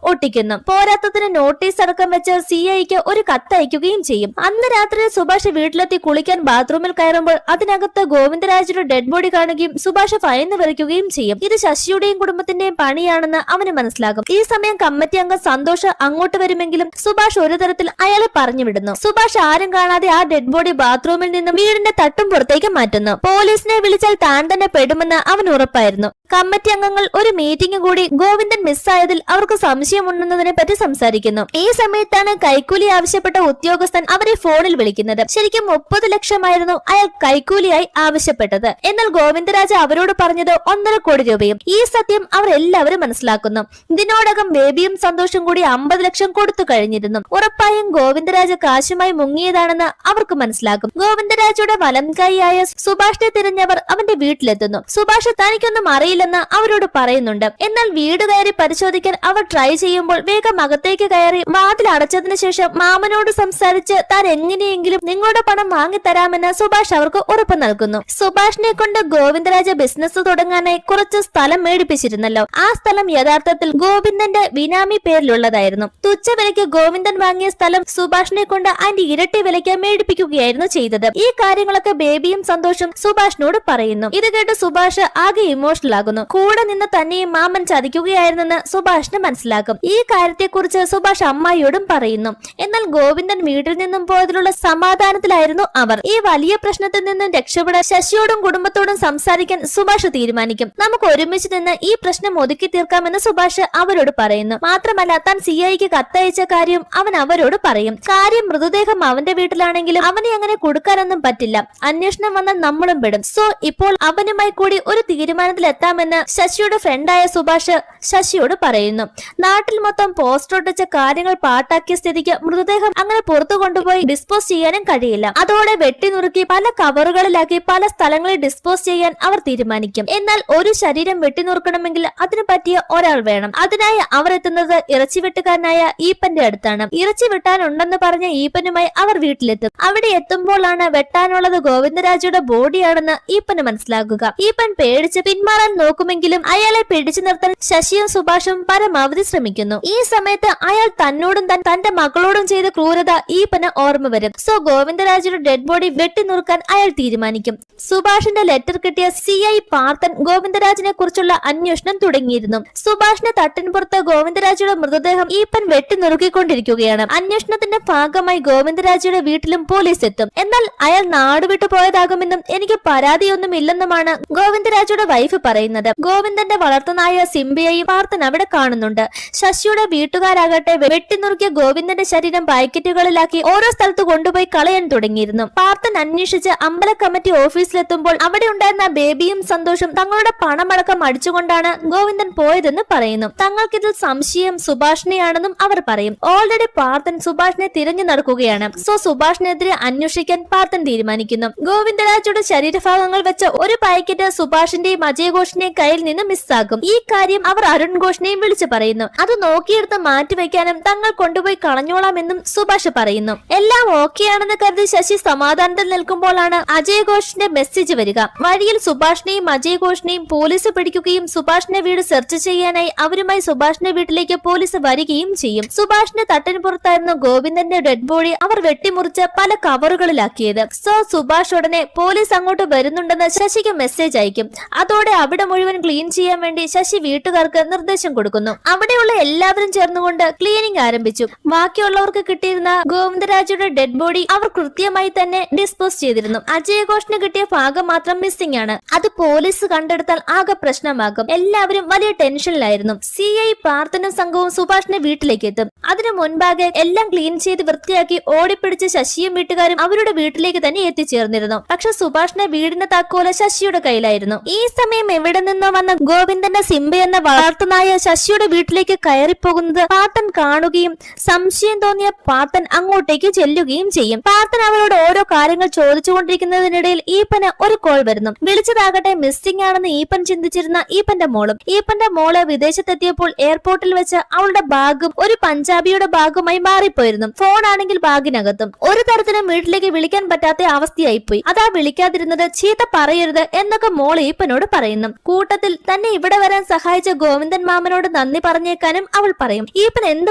ഒട്ടിക്കുന്നു. പോരാത്തതിന് നോട്ടീസ് അടക്കം വെച്ച് സിഐക്ക് ഒരു കത്ത് അയക്കുകയും ചെയ്യും. അന്ന് രാത്രി സുഭാഷ് വീട്ടിലെത്തി കുളിക്കാൻ ബാത്റൂമിൽ കയറുമ്പോൾ അതിനകത്ത് ഗോവിന്ദരാജയുടെ ഡെഡ് ബോഡി കാണുകയും സുഭാഷ് ഭയന്ന് വിറയ്ക്കുകയും ചെയ്യും. ഇത് ശശിയുടെയും കുടുംബത്തിന്റെയും പണിയാണെന്ന് അവന് മനസ്സിലാകും. ഈ സമയം കമ്മിറ്റി അംഗം സന്തോഷ് അങ്ങോട്ട് വരുമെങ്കിലും സുഭാഷ് ഒരു തരത്തിൽ അയാളെ പറഞ്ഞു വിടുന്നു. സുഭാഷ് ആരും കാണാതെ ആ ഡെഡ് ബോഡി ബാത്റൂമിൽ നിന്നും വീടിന്റെ തട്ടും പുറത്തേക്ക് മാറ്റുന്നു. പോലീസിനെ വിളിച്ചാൽ താൻ തന്നെ പെടുമെന്ന് അവൻ ഉറപ്പായിരുന്നു. കമ്മിറ്റി അംഗങ്ങൾ ഒരു മീറ്റിംഗ് കൂടി ഗോവിന്ദൻ മിസ്സായതിൽ അവർക്ക് സംശയമുണ്ടെന്നതിനെ പറ്റി സംസാരിക്കുന്നു. ഈ സമയത്താണ് കൈക്കൂലി ആവശ്യപ്പെട്ട ഉദ്യോഗസ്ഥൻ അവരെ ഫോണിൽ വിളിക്കുന്നത്. ശരിക്കും 30 ലക്ഷമായിരുന്നു അയാൾ കൈക്കൂലിയായി ആവശ്യപ്പെട്ടത്. എന്നാൽ ഗോവിന്ദരാജ് അവരോട് പറഞ്ഞത് 1.5 കോടി രൂപയും. ഈ സത്യം അവർ എല്ലാവരും മനസ്സിലാക്കുന്നു. ഇതിനോടകം ബേബിയും സന്തോഷും കൂടി 50 ലക്ഷം കൊടുത്തു കഴിഞ്ഞിരുന്നു. ഉറപ്പായും ഗോവിന്ദരാജ് കാശുമായി മുങ്ങിയതാണെന്ന് അവർക്ക് മനസ്സിലാകും. ഗോവിന്ദരാജയുടെ വലംകൈയായ സുഭാഷിനെ തിരഞ്ഞവർ അവന്റെ വീട്ടിലെത്തുന്നു. സുഭാഷ് തനിക്കൊന്നും അറിയില്ലെന്ന് അവരോട് പറയുന്നുണ്ട്. എന്നാൽ വീട് കയറി പരിശോധിക്കാൻ അവർ ട്രൈ ചെയ്യുമ്പോൾ വേഗം അകത്തേക്ക് കയറി വാതിൽ അടച്ചതിനു ശേഷം മാമനോട് സംസാരിച്ച് താൻ എങ്ങനെയെങ്കിലും നിങ്ങളുടെ പണം വാങ്ങിത്തരാമെന്ന് സുഭാഷ് അവർക്ക് ഉറപ്പ് നൽകുന്നു. സുഭാഷിനെ കൊണ്ട് ഗോവിന്ദരാജ ബിസിനസ് തുടങ്ങാനായി കുറച്ച് സ്ഥലം മേടിപ്പിച്ചിരുന്നല്ലോ. ആ സ്ഥലം യഥാർത്ഥത്തിൽ ഗോവിന്ദന്റെ ബിനാമി പേരിലുള്ളതായിരുന്നു. തുച്ഛ വിലയ്ക്ക് ഗോവിന്ദൻ വാങ്ങിയ സ്ഥലം സുഭാഷിനെ കൊണ്ട് അതിന്റെ ഇരട്ടി വിലയ്ക്ക് മേടിപ്പിക്കുകയായിരുന്നു ചെയ്തത്. ഈ കാര്യങ്ങളൊക്കെ ബേബിയും സന്തോഷും സുഭാഷിനോട് പറയുന്നു. ഇത് കേട്ട് സുഭാഷ് ആകെ ഇമോഷണൽ ആകുന്നു. കൂടെ നിന്ന് തന്നെയും മാമൻ ചതിക്കുകയായിരുന്നെന്ന് സുഭാഷിന് മനസ്സിലാക്കും. ഈ കാര്യത്തെക്കുറിച്ച് സുഭാഷ് അമ്മായിയോടും പറയുന്നു. എന്നാൽ ഗോവിന്ദൻ വീട്ടിൽ നിന്നും പോയതിലുള്ള സമാധാനത്തിലായിരുന്നു അവർ. ഈ വലിയ പ്രശ്നത്തിൽ നിന്നും രക്ഷപ്പെടാൻ ശശിയോടും കുടുംബത്തോടും സംസാരിക്കാൻ സുഭാഷ് തീരുമാനിക്കും. നമുക്ക് ഒരുമിച്ച് നിന്ന് ഈ പ്രശ്നം ഒതുക്കി തീർക്കാമെന്ന് സുഭാഷ് അവരോട് പറയുന്നു. മാത്രമല്ല താൻ സിഐക്ക് കത്തയച്ച കാര്യം അവൻ അവരോട് പറയും. കാര്യം മൃതദേഹം അവന്റെ വീട്ടിലാണെങ്കിലും അവനെ അങ്ങനെ കൊടുക്കാനൊന്നും പറ്റില്ല. അന്വേഷണം വന്നാൽ നമ്മളും പെടും. സോ ഇപ്പോൾ അവനുമായി കൂടി ഒരു തീരുമാനത്തിൽ എത്താമെന്ന് ശശിയുടെ ഫ്രണ്ടായ സുഭാഷ് ശശിയോട് പറയുന്നു. നാട്ടിൽ മൊത്തം പോസ്റ്റർ ഒട്ടിച്ച കാര്യങ്ങൾ പാട്ടാക്കിയ സ്ഥിതിക്ക് മൃതദേഹം അങ്ങനെ പുറത്തു കൊണ്ടുപോയി ഡിസ്പോസ് ചെയ്യാനും കഴിയില്ല. അതോടെ വെട്ടിനുറുക്കി പല കവറുകളിലാക്കി പല സ്ഥലങ്ങളിൽ ഡിസ്പോസ് ചെയ്യാൻ അവർ തീരുമാനിക്കും. എന്നാൽ ഒരു ശരീരം വെട്ടിനുറുക്കണമെങ്കിൽ അതിന് പറ്റിയ ഒരാൾ വേണം. അതിനായി അവർ എത്തുന്നത് ഇറച്ചി വെട്ടുകാരനായ ഈപ്പന്റെ അടുത്താണ്. ഇറച്ചി വെട്ടാനുണ്ടെന്ന് പറഞ്ഞ ഈപ്പനുമായി അവർ വീട്ടിലെത്തും. അവിടെ എത്തുമ്പോഴാണ് വെട്ടാനുള്ളത് ഗോവിന്ദരാജയുടെ ബോഡിയാണെന്ന് ഈപ്പന് മനസ്സിലാക്കുക. ഈപ്പൻ പേടിച്ച് പിന്മാറാൻ നോക്കുമെങ്കിലും അയാളെ പിടിച്ചു നിർത്താൻ ശശിയും സുഭാഷും പരമാവധി ശ്രമിക്കുന്നു. ഈ സമയത്ത് അയാൾ തന്നോടും തന്റെ മകളോടും ചെയ്ത ക്രൂരത ഈപ്പന് ഓർമ്മ വരും. സോ ഗോവിന്ദരാജയുടെ ഡെഡ് ബോഡി വെട്ടിനുറുക്കാൻ അയാൾ തീരുമാനിക്കും. സുഭാഷിന്റെ ലെറ്റർ കിട്ടിയ സിഐ പാർത്ഥൻ ഗോവിന്ദരാജിനെ കുറിച്ചുള്ള അന്വേഷണം തുടങ്ങിയിരുന്നു. സുഭാഷിന്റെ തട്ടിൻപുറത്ത് ഗോവിന്ദരാജയുടെ മൃതദേഹം ഈപ്പൻ വെട്ടിനുറുക്കിക്കൊണ്ടിരിക്കുകയാണ്. അന്വേഷണത്തിന്റെ ഭാഗമായി ഗോവിന്ദരാജയുടെ വീട്ടിലും പോലീസ് എത്തും. എന്നാൽ അയാൾ നാടുവിട്ടു പോയതാകുമെന്നും എനിക്ക് പരാതിയൊന്നും ഇല്ലെന്നുമാണ് ഗോവിന്ദരാജയുടെ വൈഫ് പറയുന്നത്. ഗോവിന്ദന്റെ വളർത്തുനായ സിംബിയെയും പാർത്ഥൻ അവിടെ കാണുന്നുണ്ട്. ശശിയുടെ വീട്ടുകാരാകട്ടെ വെട്ടിനുറുക്കിയ ഗോവിന്ദന്റെ ശരീരം പാക്കറ്റുകളിലാക്കി ഓരോ സ്ഥലത്ത് കൊണ്ടുപോയി കളയാൻ തുടങ്ങിയിരുന്നു. പാർത്ഥൻ അന്വേഷിച്ച് അമ്പല കമ്മിറ്റി ഓഫീസിലെത്തുമ്പോൾ അവിടെ ഉണ്ടായിരുന്ന ബേബിയും സന്തോഷും തങ്ങളുടെ പണമടക്കം അടിച്ചുകൊണ്ടാണ് ഗോവിന്ദൻ പോയതെന്ന് പറയുന്നു. തങ്ങൾക്കിതിൽ സംശയം സുഭാഷിനെയാണെന്നും അവർ പറയും. ഓൾറെഡി പാർത്ഥൻ സുഭാഷിനെ തിരഞ്ഞു നടക്കുകയാണ്. സോ സുഭാഷിനെതിരെ അന്വേഷിക്കാൻ പാർത്ഥൻ തീരുമാനിക്കുന്നു. ഗോവിന്ദരാജയുടെ ശരീരഭാഗങ്ങൾ വെച്ച ഒരു പാക്കറ്റ് സുഭാഷിന്റെയും അജയ് ഘോഷിന്റെയും കയ്യിൽ നിന്ന് മിസ്സാകും. ഈ കാര്യം അവർ അരുൺ ഘോഷിനെയും വിളിച്ചു പറയുന്നു. അത് നോക്കിയെടുത്ത് മാറ്റിവെക്കാനും തങ്ങൾ കൊണ്ടുപോയി കളഞ്ഞോളാമെന്നും സുഭാഷ് പറയുന്നു. എല്ലാം ഓക്കെയാണെന്ന് കരുതി ശശി സമാധാനത്തിൽ നിൽക്കുമ്പോഴാണ് അജയ് ഘോഷിന്റെ മെസ്സേജ് വരിക. വഴിയിൽ സുഭാഷിനെയും അജയ് ഘോഷിനെയും പോലീസ് പിടിക്കുകയും സുഭാഷിന്റെ വീട് സെർച്ച് ചെയ്യാനായി അവരുമായി സുഭാഷിന്റെ വീട്ടിലേക്ക് പോലീസ് വരികയും ചെയ്യും. സുഭാഷിന്റെ തട്ടിന് പുറത്തായിരുന്നു ഗോവിന്ദന്റെ ഡെഡ് ബോഡി അവർ വെട്ടിമുറിച്ച് പല കവറുകളിലാക്കിയത്. സോ സുഭാഷ് ഉടനെ പോലീസ് അങ്ങോട്ട് വരുന്നുണ്ടെന്ന് ശശിക്ക് മെസ്സേജ് അയക്കും. അതോടെ അവിടെ മുഴുവൻ ക്ലീൻ ചെയ്യാൻ വേണ്ടി ശശി വീട്ടുകാർക്ക് നിർദ്ദേശം കൊടുക്കുന്നു. അവിടെയുള്ള എല്ലാവരും ചേർന്നുകൊണ്ട് ക്ലീനിങ് ആരംഭിച്ചു. ബാക്കിയുള്ളവർക്ക് കിട്ടിയിരുന്ന ഗോവിന്ദരാജയുടെ ഡെഡ് ബോഡി അവർ കൃത്യമായി തന്നെ ഡിസ്പോസ് ചെയ്തിരുന്നു. അജയ് ഘോഷിന് കിട്ടിയ ഭാഗം മാത്രം മിസ്സിംഗ് ആണ്. അത് പോലീസ് കണ്ടെടുത്താൽ ആകെ പ്രശ്നമാകും. എല്ലാവരും വലിയ ടെൻഷനിലായിരുന്നു. സിഐ പാർത്ഥനും സംഘവും സുഭാഷിന്റെ വീട്ടിലേക്ക് എത്തും. അതിനു മുൻപാകെ എല്ലാം ക്ലീൻ ചെയ്ത് വൃത്തിയാക്കി ഓടിപ്പിടിച്ച് ശശിയും വീട്ടുകാരും അവരുടെ വീട്ടിലേക്ക് തന്നെ എത്തിച്ചേർന്നിരുന്നു. പക്ഷെ സുഭാഷിന്റെ വീടിന്റെ താക്കോല് ശശിയുടെ കയ്യിലായിരുന്നു. ഈ സമയം എവിടെ നിന്നോ വന്ന ഗോവിന്ദന്റെ സിംബ എന്ന വളർത്തുനായ ശശിയുടെ വീട്ടിലേക്ക് കയറിപ്പോകുന്നത് പാർത്തൻ കാണുകയും സംശയം തോന്നിയ പാർത്തൻ അങ്ങോട്ടേക്ക് ചെല്ലുകയും ചെയ്യും. പാർത്തൻ അവളോട് ഓരോ കാര്യങ്ങൾ ചോദിച്ചുകൊണ്ടിരിക്കുന്നതിനിടയിൽ ഈപ്പന് ഒരു കോൾ വരുന്നു. വിളിച്ചതാകട്ടെ മിസ്സിംഗ് ആണെന്ന് ഈപ്പൻ ചിന്തിച്ചിരുന്ന ഈപ്പന്റെ മോളും. ഈപ്പന്റെ മോള് വിദേശത്തെത്തിയപ്പോൾ എയർപോർട്ടിൽ വെച്ച് അവളുടെ ബാഗും ഒരു പഞ്ചാബിയുടെ ബാഗുമായി മാറിപ്പോയിരുന്നു. ഫോൺ ആണെങ്കിൽ ബാഗിനകത്തും. ഒരു തരത്തിലും വീട്ടിലേക്ക് വിളിക്കാൻ പറ്റാത്ത അവസ്ഥയായിപ്പോയി. അതാ വിളിക്കാതിരുന്നത്, ചീത്ത പറയരുത് എന്നൊക്കെ മോൾ ഈപ്പനോട് പറയുന്നു. കൂട്ടത്തിൽ തന്നെ ഇവിടെ വരാൻ സഹായിച്ച ഗോവിന്ദൻ മാമനോട് നന്ദി പറഞ്ഞേക്കാനും അവൾ പറയും. ഈപ്പൻ എന്ത്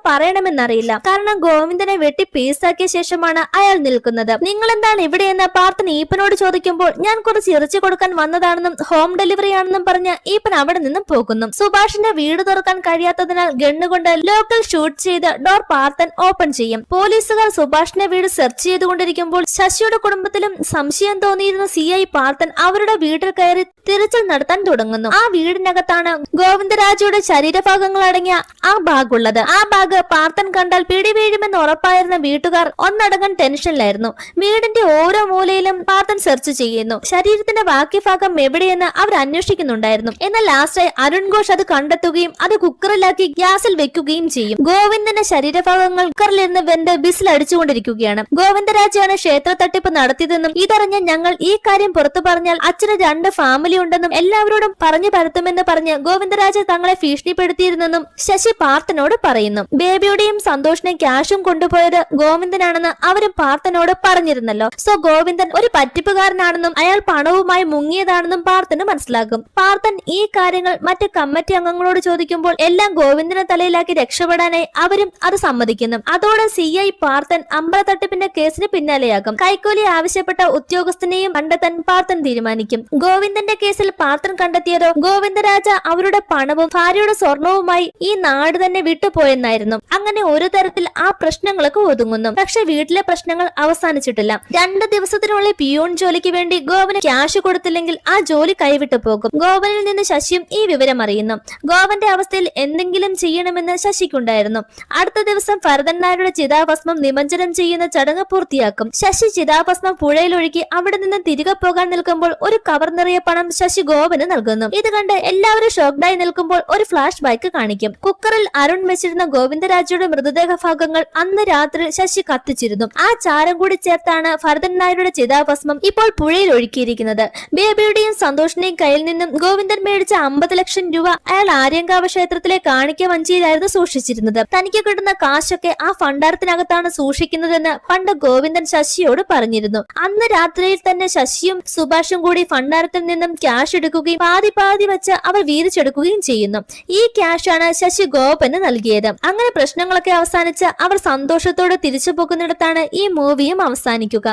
പറയണമെന്നറിയില്ല. കാരണം ഗോവിന്ദനെ വെട്ടി പീസാക്കിയ ശേഷമാണ് അയാൾ നിൽക്കുന്നത്. നിങ്ങൾ എന്താണ് ഇവിടെയെന്ന് പാർത്തൻ ഈപ്പനോട് ചോദിക്കുമ്പോൾ ഞാൻ കുറച്ച് ഇറച്ചി കൊടുക്കാൻ വന്നതാണെന്നും ഹോം ഡെലിവറി ആണെന്നും പറഞ്ഞ് ഈപ്പൻ അവിടെ നിന്നും പോകുന്നു. സുഭാഷിന്റെ വീട് തുറക്കാൻ കഴിയാത്തതിനാൽ ഗണ്ണുകൊണ്ട് ലോക്കൽ ഷൂട്ട് ചെയ്ത് ഡോർ പാർത്തൻ ഓപ്പൺ ചെയ്യും. പോലീസുകാർ സുഭാഷിന്റെ വീട് സെർച്ച് ചെയ്തുകൊണ്ടിരിക്കുമ്പോൾ ശശിയുടെ കുടുംബത്തിലും സംശയം തോന്നിയിരുന്ന CI പാർത്തൻ അവരുടെ വീട്ടിൽ കയറി തിരച്ചിൽ നടത്താൻ തുടങ്ങുന്നു. ആ വീടിനകത്താണ് ഗോവിന്ദരാജയുടെ ശരീരഭാഗങ്ങൾ അടങ്ങിയ ആ ബാഗ് ഉള്ളത്. ആ ബാഗ് പാർത്തൻ കണ്ടാൽ പിടിവീഴുമെന്ന് ഉറപ്പായിരുന്ന വീട്ടുകാർ ഒന്നടങ്കം ടെൻഷനിലായിരുന്നു. വീടിന്റെ ഓരോ മൂലയിലും പാർത്തൻ സെർച്ച് ചെയ്യുന്നു. ശരീരത്തിന്റെ ബാക്കി ഭാഗം എവിടെയെന്ന് അവർ അന്വേഷിക്കുന്നുണ്ടായിരുന്നു. എന്നാൽ ലാസ്റ്റായി അരുൺ ഘോഷ് അത് കണ്ടെത്തുകയും അത് കുക്കറിലാക്കി ഗ്യാസിൽ വെക്കുകയും ചെയ്യും. ഗോവിന്ദന്റെ ശരീരഭാഗങ്ങൾ കുക്കറിലിരുന്ന് വെന്ത് ബിസിൽ അടിച്ചുകൊണ്ടിരിക്കുകയാണ്. ഗോവിന്ദരാജാണ് ക്ഷേത്ര തട്ടിപ്പ് നടത്തിയതെന്നും ഇതറിഞ്ഞ ഞങ്ങൾ ഈ കാര്യം പുറത്തു പറഞ്ഞാൽ അച്ഛന് 2 ഫാമിലി ഉണ്ടെന്നും എല്ലാവരോടും പറഞ്ഞു പരത്തുമെന്ന് പറഞ്ഞ് ഗോവിന്ദരാജ തങ്ങളെ ഭീഷണിപ്പെടുത്തിയിരുന്നെന്നും ശശി പാർത്തനോട് പറയുന്നു. ബേബിയുടെയും സന്തോഷിനെയും ക്യാഷും കൊണ്ടുപോയത് ഗോവിന്ദനാണെന്ന് അവരും പാർത്തനോട് പറഞ്ഞിരുന്നല്ലോ. സോ ഗോവിന്ദൻ ഒരു പറ്റിപ്പുകാരനാണെന്നും അയാൾ പണവുമായി മുങ്ങിയതാണെന്നും പാർത്തന് മനസ്സിലാകും. പാർത്തൻ ഈ കാര്യങ്ങൾ മറ്റ് കമ്മിറ്റി അംഗങ്ങളോട് ചോദിക്കുമ്പോൾ എല്ലാം ഗോവിന്ദനെ തലയിലാക്കി രക്ഷപ്പെടാനായി അവരും അത് സമ്മതിക്കുന്നു. അതോടെ CI പാർത്തൻ അമ്പലത്തട്ടിപ്പിന്റെ കേസിന് പിന്നാലെയാകും. കൈക്കൂലി ആവശ്യപ്പെട്ട ഉദ്യോഗസ്ഥനെയും കണ്ടെത്താൻ പാർത്തൻ തീരുമാനിക്കും. ഗോവിന്ദന്റെ കേസിൽ പാർത്തൻ കണ്ടെത്തിയതോ ഗോവിന്ദരാജ അവരുടെ പണവും ഭാര്യയുടെ സ്വർണവുമായി ഈ നാട് തന്നെ വിട്ടുപോയെന്നായിരുന്നു. അങ്ങനെ ഒരു തരത്തിൽ ആ പ്രശ്നങ്ങളൊക്കെ ഒതുങ്ങുന്നു. പക്ഷെ വീട്ടിലെ പ്രശ്നങ്ങൾ അവസാനിച്ചിട്ടില്ല. 2 ദിവസത്തിനുള്ളിൽ പിയൂൺ ജോലിക്ക് വേണ്ടി ഗോവന് ക്യാഷ് കൊടുത്തില്ലെങ്കിൽ ആ ജോലി കൈവിട്ടു പോകും. ഗോവനിൽ നിന്ന് ശശിയും ഈ വിവരം അറിയുന്നു. ഗോവന്റെ അവസ്ഥയിൽ എന്തെങ്കിലും ചെയ്യണമെന്ന് ശശിക്കുണ്ടായിരുന്നു. അടുത്ത ദിവസം ഭരതൻ നായരുടെ ചിതാഭസ്മം നിമജ്ജനം ചെയ്യുന്ന ചടങ്ങ് പൂർത്തിയാക്കും. ശശി ചിതാഭസ്മം പുഴയിലൊഴുക്കി അവിടെ നിന്ന് തിരികെ പോകാൻ നിൽക്കുമ്പോൾ ഒരു കവർ നിറയെ പണം ശശി ഗോവന് നൽകുന്നു. ഇത് കണ്ട് എല്ലാവരും ഷോക്ക്ഡായി നിൽക്കുമ്പോൾ ഒരു ഫ്ലാഷ് ബാക്ക് കാണിക്കും. കുക്കറിൽ അരുൺ വെച്ചിരുന്ന ഗോവിന്ദരാജയുടെ മൃതദേഹ ഭാഗങ്ങൾ അന്ന് രാത്രി ശശി കത്തിച്ചിരുന്നു. ആ ചാരം കൂടി ചേർത്താണ് ഭരതൻ നായരുടെ ചിതാഭസ്മം ഇപ്പോൾ പുഴയിൽ ഒഴുക്കിയിരിക്കുന്നത്. ബേബിയുടെയും സന്തോഷിന്റെയും കയ്യിൽ നിന്നും ഗോവിന്ദൻ മേടിച്ച 50 ലക്ഷം രൂപ അയാൾ ആര്യങ്കാവ് ക്ഷേത്രത്തിലെ കാണിക്ക വഞ്ചിയിലായിരുന്നു സൂക്ഷിച്ചിരുന്നത്. തനിക്ക് കിട്ടുന്ന കാശൊക്കെ ആ ഭണ്ഡാരത്തിനകത്താണ് സൂക്ഷിക്കുന്നതെന്ന് പണ്ട് ഗോവിന്ദൻ ശശിയോട് പറഞ്ഞിരുന്നു. അന്ന് രാത്രിയിൽ തന്നെ ശശിയും സുഭാഷും കൂടി ഭണ്ഡാരത്തിൽ നിന്നും ക്യാഷ് എടുക്കുകയും പാതി വെച്ച് അവർ വീതിച്ചെടുക്കുകയും ചെയ്യുന്നു. ഈ ക്യാഷാണ് ശശി ഗോപന് നൽകിയത്. അങ്ങനെ പ്രശ്നങ്ങളൊക്കെ അവസാനിച്ച് അവർ സന്തോഷത്തോടെ തിരിച്ചു പോകുന്നിടത്താണ് ഈ മൂവിയും അവസാനിക്കുക.